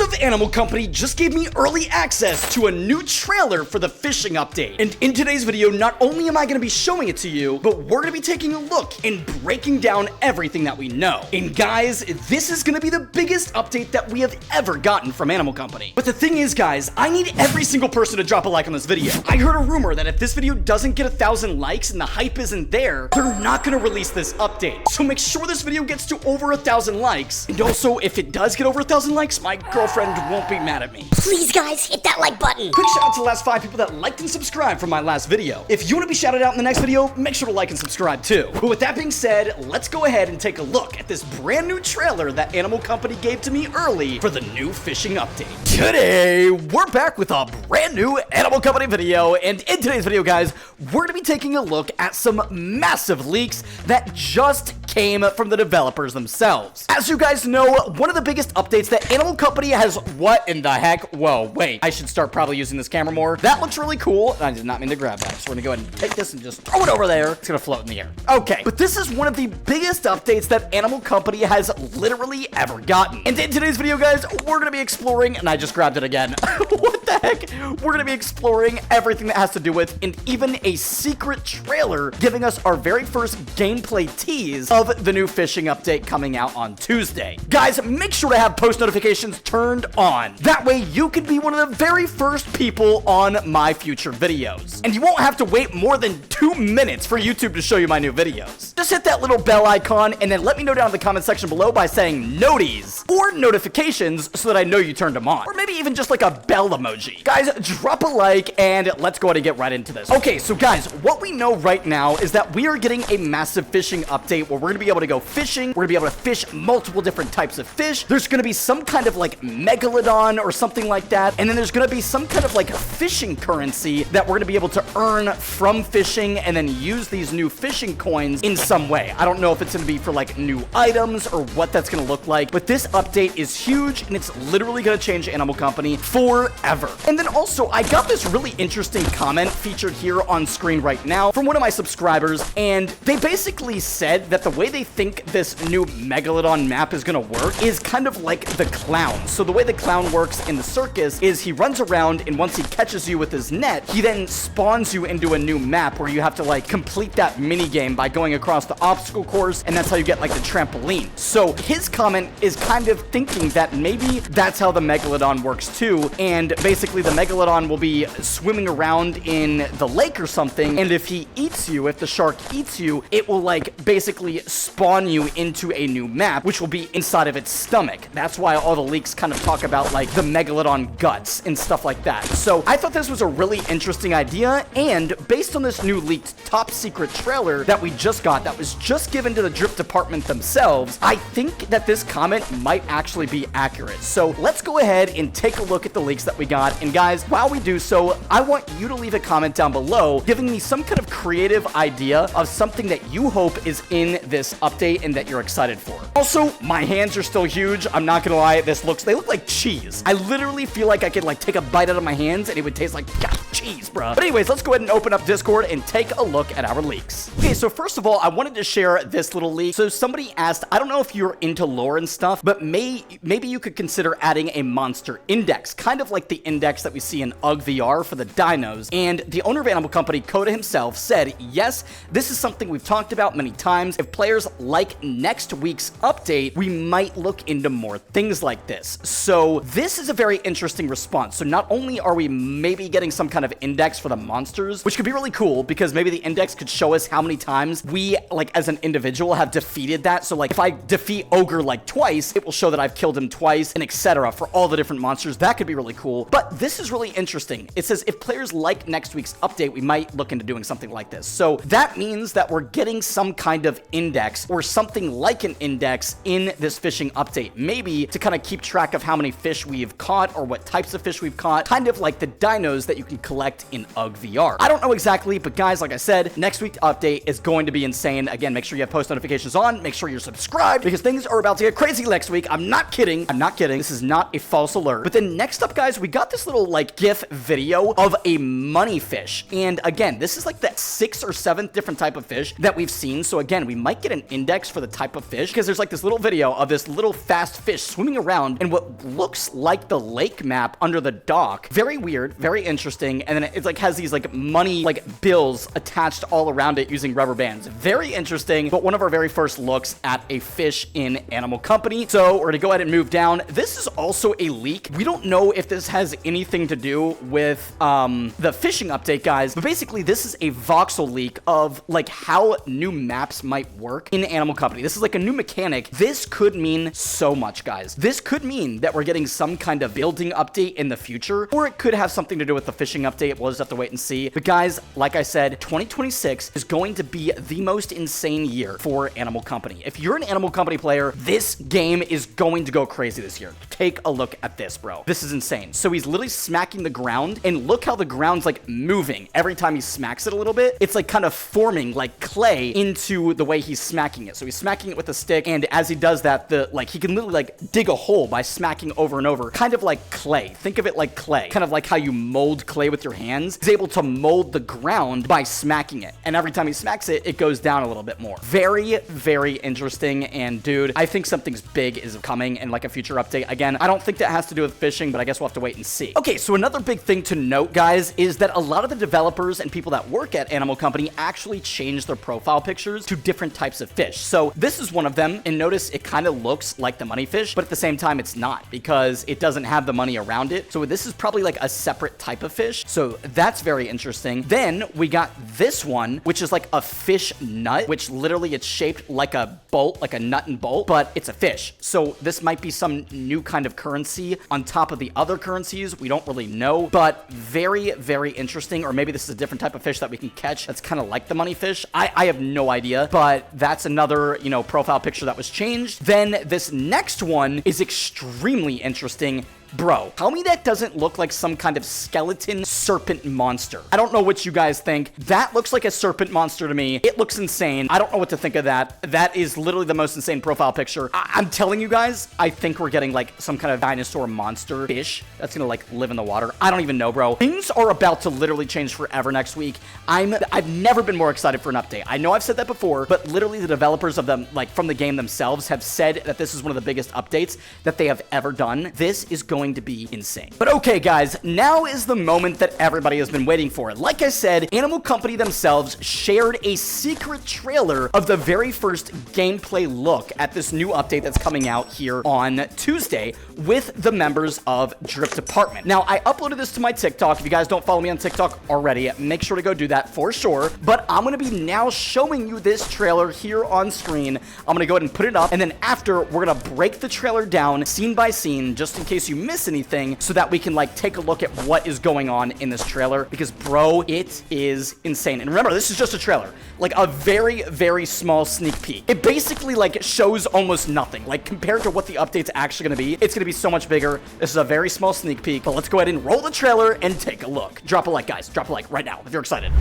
Owners of Animal Company just gave me early access to a new trailer for the fishing update. And in today's video, not only am I going to be showing it to you, but we're going to be taking a look and breaking down everything that we know. And guys, this is going to be the biggest update that we have ever gotten from Animal Company. But the thing is, guys, I need every single person to drop a like on this video. I heard a rumor that if this video doesn't get 1,000 likes and the hype isn't there, they're not going to release this update. So make sure this video gets to over 1,000 likes. And also, if it does get over 1,000 likes, my girlfriend won't be mad at me. Please, guys, hit that like button. Quick shout out to the last 5 people that liked and subscribed from my last video. If you want to be shouted out in the next video, make sure to like and subscribe too. But with that being said, let's go ahead and take a look at this brand new trailer that Animal Company gave to me early for the new fishing update. Today, we're back with a brand new Animal Company video, and in today's video, guys, we're going to be taking a look at some massive leaks that just came from the developers themselves. As you guys know, one of the biggest updates that Animal Company has... What in the heck? Whoa, wait. I should start probably using this camera more. That looks really cool. I did not mean to grab that. So we're gonna go ahead and take this and just throw it over there. It's gonna float in the air. Okay, but this is one of the biggest updates that Animal Company has literally ever gotten. And in today's video, guys, we're gonna be exploring... And I just grabbed it again. What the heck? We're gonna be exploring everything that has to do with, and even a secret trailer giving us our very first gameplay tease of the new fishing update coming out on Tuesday. Guys, make sure to have post notifications turned on. That way you can be one of the very first people on my future videos. And you won't have to wait more than 2 minutes for YouTube to show you my new videos. Just hit that little bell icon and then let me know down in the comment section below by saying noties or notifications so that I know you turned them on. Or maybe even just like a bell emoji. Guys, drop a like and let's go ahead and get right into this. Okay, so guys, what we know right now is that we are getting a massive fishing update where we're gonna be able to go fishing. We're gonna be able to fish multiple different types of fish. There's gonna be some kind of like megalodon or something like that. And then there's gonna be some kind of like fishing currency that we're gonna be able to earn from fishing and then use these new fishing coins in some way. I don't know if it's gonna be for like new items or what that's gonna look like, but this update is huge and it's literally gonna change Animal Company forever. And then also, I got this really interesting comment featured here on screen right now from one of my subscribers, and they basically said that the way they think this new Megalodon map is gonna work is kind of like the clown. So the way the clown works in the circus is he runs around, and once he catches you with his net, he then spawns you into a new map where you have to like complete that mini game by going across the obstacle course, and that's how you get like the trampoline. So his comment is kind of thinking that maybe that's how the Megalodon works too, and basically the Megalodon will be swimming around in the lake or something, and if he eats you, if the shark eats you, it will like basically spawn you into a new map, which will be inside of its stomach. That's why all the leaks kind of talk about like the Megalodon guts and stuff like that. So I thought this was a really interesting idea, and based on this new leaked top secret trailer that we just got, that was just given to the Drip department themselves, I think that this comment might actually be accurate. So let's go ahead and take a look at the leaks that we got. And guys, while we do so, I want you to leave a comment down below giving me some kind of creative idea of something that you hope is in this update and that you're excited for. Also, my hands are still huge. I'm not gonna lie, they look like cheese. I literally feel like I could like take a bite out of my hands and it would taste like cheese, bruh. But anyways, let's go ahead and open up Discord and take a look at our leaks. Okay, so first of all, I wanted to share this little leak. So somebody asked, I don't know if you're into lore and stuff, but maybe you could consider adding a monster index, kind of like the index that we see in UG VR for the dinos. And the owner of Animal Company, Coda himself, said, yes, this is something we've talked about many times. If players like next week's update, we might look into more things like this. So this is a very interesting response. So not only are we maybe getting some kind of index for the monsters, which could be really cool because maybe the index could show us how many times we, like as an individual, have defeated that. So like if I defeat Ogre like twice, it will show that I've killed him twice and etc. for all the different monsters. That could be really cool. But this is really interesting. It says if players like next week's update, we might look into doing something like this. So that means that we're getting some kind of index or something like an index in this fishing update, maybe to kind of keep track of how many fish we've caught or what types of fish we've caught, kind of like the dinos that you can collect in UG VR. I don't know exactly, but guys, like I said, next week's update is going to be insane. Again, make sure you have post notifications on, make sure you're subscribed because things are about to get crazy next week. I'm not kidding. This is not a false alert. But then next up, guys, we got this little like GIF video of a money fish. And again, this is like the 6th or 7th different type of fish that we've seen. So again, we might get an index for the type of fish because there's there's like this little video of this little fast fish swimming around in what looks like the lake map under the dock. Very weird, very interesting. And then it's like has these like money like bills attached all around it using rubber bands. Very interesting, but one of our very first looks at a fish in Animal Company. So we're gonna go ahead and move down. This is also a leak. We don't know if this has anything to do with the fishing update, guys, but basically this is a voxel leak of like how new maps might work in Animal Company. This is like a new mechanic. This could mean so much, guys. This could mean that we're getting some kind of building update in the future, or it could have something to do with the fishing update. We'll just have to wait and see. But guys, like I said, 2026 is going to be the most insane year for Animal Company. If you're an Animal Company player, this game is going to go crazy this year. Take a look at this, bro. This is insane. So he's literally smacking the ground, and look how the ground's like moving every time he smacks it a little bit. It's like kind of forming like clay into the way he's smacking it. So he's smacking it with a stick, and as he does that, he can literally like dig a hole by smacking over and over, kind of like clay. Think of it like clay, kind of like how you mold clay with your hands. He's able to mold the ground by smacking it, and every time he smacks it, it goes down a little bit more. Very, very interesting. And dude, I think something's big is coming in like a future update. Again, I don't think that has to do with fishing, but I guess we'll have to wait and see. Okay, so another big thing to note, guys, is that a lot of the developers and people that work at Animal Company actually change their profile pictures to different types of fish. So this is one of them, and notice it kind of looks like the money fish, but at the same time it's not, because it doesn't have the money around it. So this is probably like a separate type of fish. So that's very interesting. Then we got this one, which is like a fish nut, which literally it's shaped like a bolt, like a nut and bolt, but it's a fish. So this might be some new kind of currency on top of the other currencies. We don't really know, but very, very interesting. Or maybe this is a different type of fish that we can catch that's kind of like the money fish. I have no idea, but that's another, you know, profile picture that was changed. Then this next one is extremely interesting. Bro, tell me that doesn't look like some kind of skeleton serpent monster. I don't know what you guys think. That looks like a serpent monster to me. It looks insane. I don't know what to think of that. That is literally the most insane profile picture. I'm telling you guys, I think we're getting like some kind of dinosaur monster fish that's gonna like live in the water. I don't even know, bro. Things are about to literally change forever next week. I've never been more excited for an update. I know I've said that before, but literally the developers of them, like from the game themselves, have said that this is one of the biggest updates that they have ever done. This is going to be insane. But okay, guys, now is the moment that everybody has been waiting for. Like I said, Animal Company themselves shared a secret trailer of the very first gameplay look at this new update that's coming out here on Tuesday with the members of Drip Department. Now, I uploaded this to my TikTok. If you guys don't follow me on TikTok already, make sure to go do that for sure. But I'm going to be now showing you this trailer here on screen. I'm going to go ahead and put it up, and then after, we're going to break the trailer down scene by scene, just in case you miss anything, so that we can like take a look at what is going on in this trailer, because bro, it is insane. And remember, this is just a trailer, like a very, very small sneak peek. It basically like shows almost nothing, like compared to what the update's actually going to be. It's going to be so much bigger. This is a very small sneak peek, but let's go ahead and roll the trailer and take a look. Drop a like, guys. Drop a like right now if you're excited.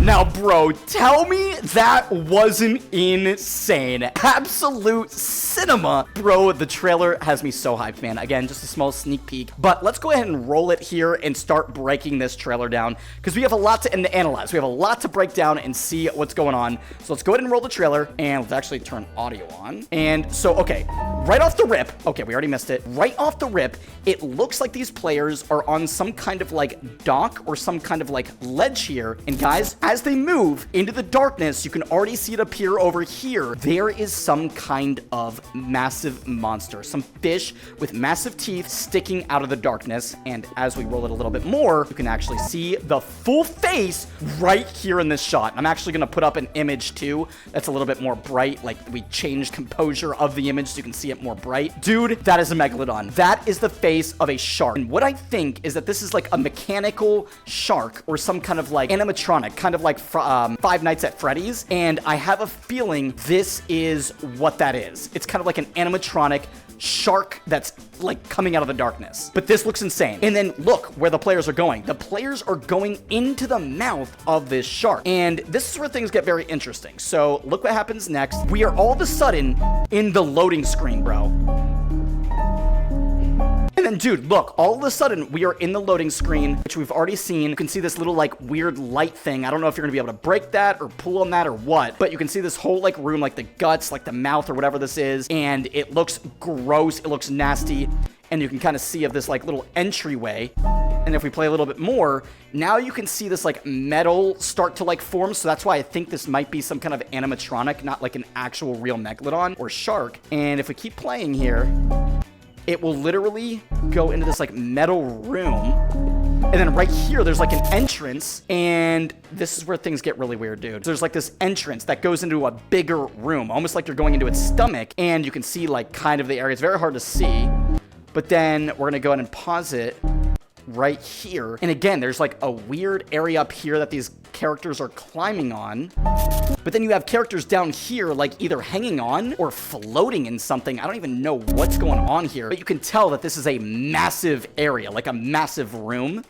Now, bro, tell me that wasn't insane. Absolute cinema. Bro, the trailer has me so hyped, man. Again, just a small sneak peek. But let's go ahead and roll it here and start breaking this trailer down, because we have a lot to analyze. We have a lot to break down and see what's going on. So let's go ahead and roll the trailer, and let's actually turn audio on. And so, okay, right off the rip, okay, we already missed it. Right off the rip, it looks like these players are on some kind of like dock or some kind of like ledge here. And guys, as they move into the darkness, you can already see it appear over here. There is some kind of massive monster, some fish with massive teeth sticking out of the darkness. And as we roll it a little bit more, you can actually see the full face right here in this shot. I'm actually going to put up an image too that's a little bit more bright. Like, we changed composure of the image so you can see it more bright. Dude, that is a megalodon. That is the face of a shark. And what I think is that this is like a mechanical shark or some kind of like animatronic, kind of like Five Nights at Freddy's. And I have a feeling this is what that is. It's kind of like an animatronic shark that's like coming out of the darkness. But this looks insane. And then look where the players are going. The players are going into the mouth of this shark. And this is where things get very interesting. So look what happens next. We are all of a sudden in the loading screen, bro. And then, dude, look, all of a sudden, we are in the loading screen, which we've already seen. You can see this little, like, weird light thing. I don't know if you're gonna be able to break that or pull on that or what, but you can see this whole, like, room, like the guts, like the mouth or whatever this is, and it looks gross. It looks nasty, and you can kind of see of this, like, little entryway. And if we play a little bit more, now you can see this, like, metal start to, like, form, so that's why I think this might be some kind of animatronic, not, like, an actual real megalodon or shark. And if we keep playing here, it will literally go into this like metal room. And then right here, there's like an entrance. And this is where things get really weird, dude. There's like this entrance that goes into a bigger room, almost like you're going into its stomach. And you can see like kind of the area. It's very hard to see. But then we're gonna go ahead and pause it right here. And again, there's like a weird area up here that these characters are climbing on. But then you have characters down here like either hanging on or floating in something. I don't even know what's going on here, but you can tell that this is a massive area, like a massive room.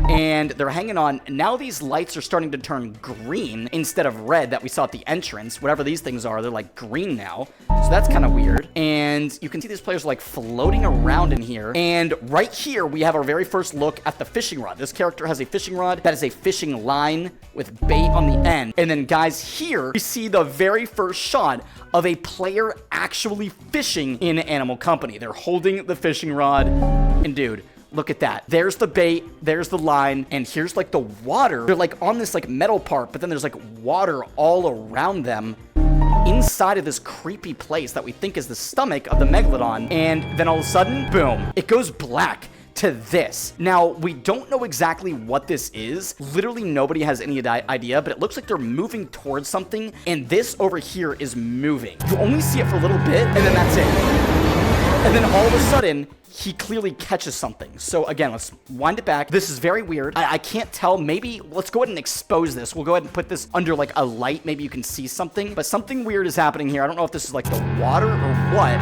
And they're hanging on. Now these lights are starting to turn green instead of red that we saw at the entrance. Whatever these things are, they're like green now. So that's kind of weird. And you can see these players like floating around in here. And right here, we have our very first look at the fishing rod. This character has a fishing rod that is a fishing line with bait on the end. And then guys, here we see the very first shot of a player actually fishing in Animal Company. They're holding the fishing rod. And dude, look at that. There's the bait, there's the line, and here's like the water. They're like on this like metal part, but then there's like water all around them inside of this creepy place that we think is the stomach of the megalodon. And then all of a sudden, boom, it goes black to this. Now, we don't know exactly what this is. Literally nobody has any idea, but it looks like they're moving towards something, and this over here is moving. You only see it for a little bit, and then that's it. And then all of a sudden, he clearly catches something. So again, let's wind it back. This is very weird. I can't tell. Maybe let's go ahead and expose this. We'll go ahead and put this under like a light. Maybe you can see something, but something weird is happening here. I don't know if this is like the water or what,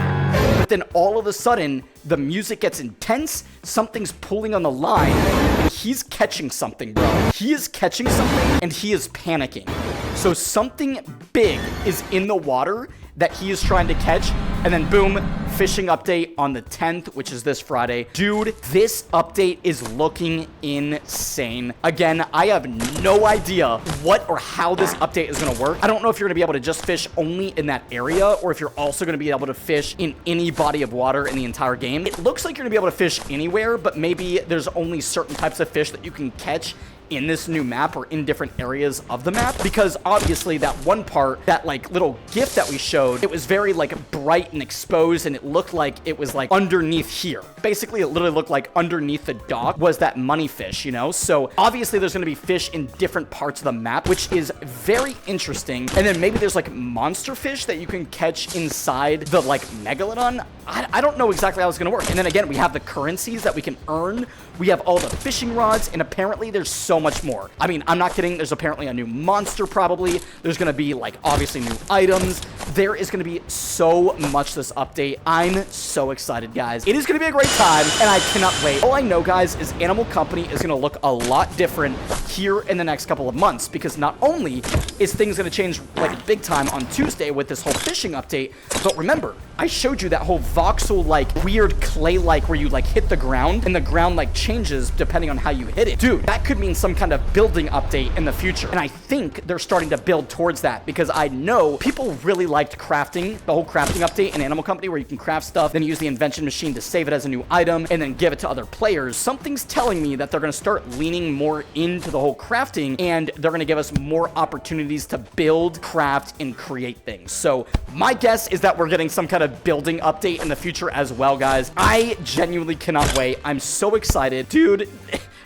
but then all of a sudden the music gets intense. Something's pulling on the line and he's catching something, bro. He is catching something and he is panicking. So something big is in the water that he is trying to catch, and then boom, fishing update on the 10th, which is this Friday. Dude, this update is looking insane. Again, I have no idea what or how this update is gonna work. I don't know if you're gonna be able to just fish only in that area, or if you're also gonna be able to fish in any body of water in the entire game. It looks like you're gonna be able to fish anywhere, but maybe there's only certain types of fish that you can catch in this new map or in different areas of the map, because obviously that one part, that like little GIF that we showed, it was very like bright and exposed, and it looked like it was like underneath here. Basically, it literally looked like underneath the dock was that money fish, you know? So obviously there's gonna be fish in different parts of the map, which is very interesting. And then maybe there's like monster fish that you can catch inside the like megalodon. I don't know exactly how it's gonna work. And then again, we have the currencies that we can earn. We have all the fishing rods, and apparently there's so much more. I mean, I'm not kidding. There's apparently a new monster probably. There's gonna be like obviously new items. There is gonna be so much this update. I'm so excited, guys. It is gonna be a great time, and I cannot wait. All I know, guys, is Animal Company is gonna look a lot different here in the next couple of months, because not only is things gonna change like big time on Tuesday with this whole fishing update, but remember, I showed you that whole voxel like weird clay like where you like hit the ground and the ground like changes depending on how you hit it. Dude, that could mean some kind of building update in the future. And I think they're starting to build towards that, because I know people really liked crafting, the whole crafting update in Animal Company where you can craft stuff, then use the invention machine to save it as a new item and then give it to other players. Something's telling me that they're going to start leaning more into the whole crafting, and they're going to give us more opportunities to build, craft, and create things. So my guess is that we're getting some kind of building update in the future as well, guys. I genuinely cannot wait. I'm so excited. Dude,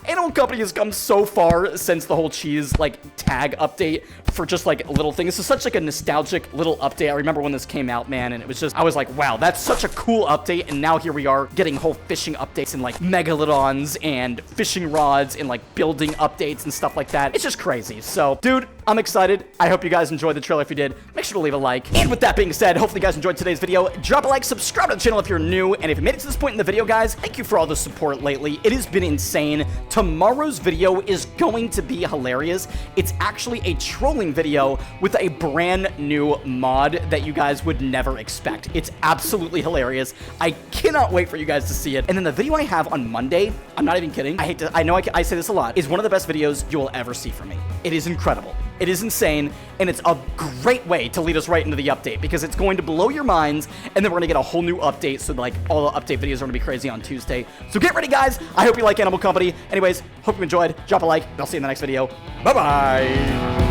Animal Company has come so far since the whole cheese, like, tag update for just, like, little things. This is such, like, a nostalgic little update. I remember when this came out, man, and it was just, I was like, wow, that's such a cool update, and now here we are getting whole fishing updates and, like, megalodons and fishing rods and, like, building updates and stuff like that. It's just crazy. So, dude, I'm excited. I hope you guys enjoyed the trailer. If you did, make sure to leave a like. And with that being said, hopefully you guys enjoyed today's video. Drop a like, subscribe to the channel if you're new, and if you made it to this point in the video, guys, thank you for all the support lately. It has been insane. Tomorrow's video is going to be hilarious. It's actually a trolling video with a brand new mod that you guys would never expect. It's absolutely hilarious. I cannot wait for you guys to see it. And then the video I have on Monday, I'm not even kidding. I know I say this a lot, is one of the best videos you will ever see from me. It is incredible. It is insane, and it's a great way to lead us right into the update because it's going to blow your minds, and then we're going to get a whole new update, so like all the update videos are going to be crazy on Tuesday. So get ready, guys. I hope you like Animal Company. Anyways, hope you enjoyed. Drop a like, and I'll see you in the next video. Bye-bye.